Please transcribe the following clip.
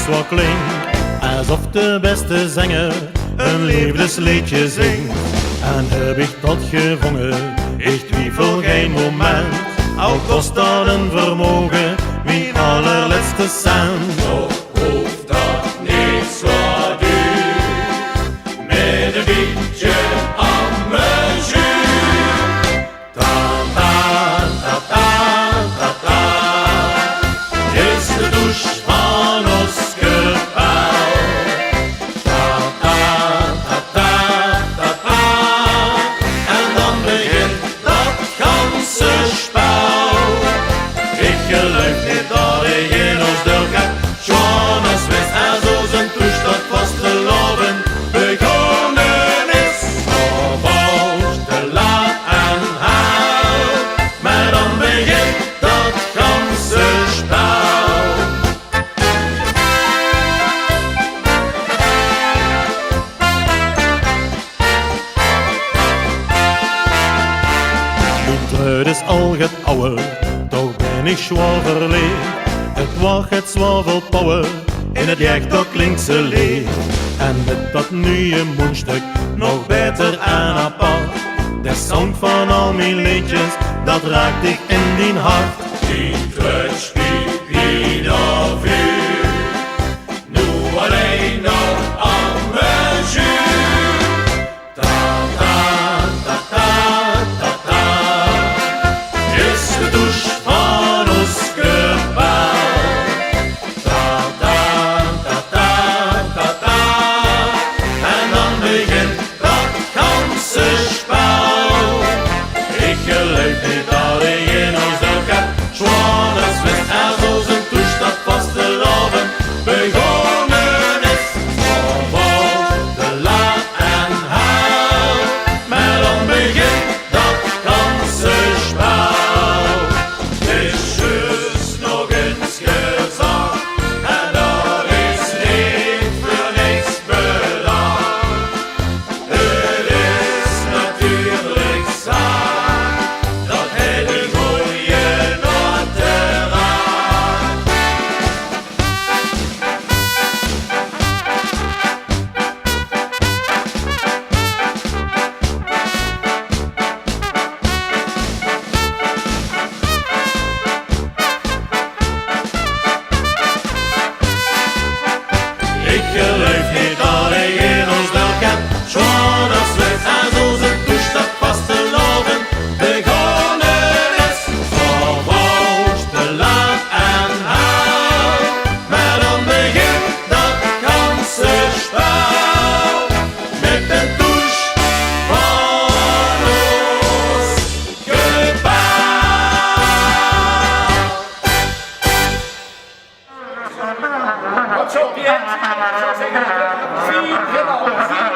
wat klinkt alsof de beste zanger een liefdesliedje zingt. En heb ik dat gevonden, ik twijfel geen moment, al kost dat een vermogen, mijn allerlaatste cent. Toch hoeft dat niet zo duur, met een beetje aan mijn jus. Ta ta ta ta ta ta, is de douche van Oscar Pauw. Ta ta ta ta ta ta, en dan begint dat ganse spel. Ik geloof niet dat ik in ons deel heb, Jonas wist er zo zijn toestand vast te lopen begonnen is. Of als te laat en haal, maar dan begint dat ganse spel. Mijn truid is al het ouwe, toch ben ik zwaar verleerd. Het wacht het zwavelpower, in het jacht dat klinkt ze leeg. En met dat nieuwe mondstuk, nog beter en apart. De zang van al mijn liedjes, dat raakt ik in die hart. Die truit spielt niet of u, nu alleen nog aan mijn jus. Ta ta ta ta ta ta, is de douche van Oscar Pauw. Ta ta ta ta ta ta, en dan begint dat ganse spel. Ik geloof niet dat ik in ons dorp heb, Jonas wist er zo zijn toestand vast te lopen begonnen is. Of als te laat en haal, maar dan begint dat ganse spel. Het is juist nog eens gezegd, en dat is niet voor niks bedacht. Het is natuurlijk zaak, dat het die mooie noten raakt. Ik geloof niet dat ik in ons dorp heb, Jonas wist er zo zijn toestand vast te lopen begonnen is. Of als te laat en haal, maar dan begint dat ganse spel. Met een douche van Oscar Pauw. Wat zo, Piet? Ik zou zeggen, 4,5.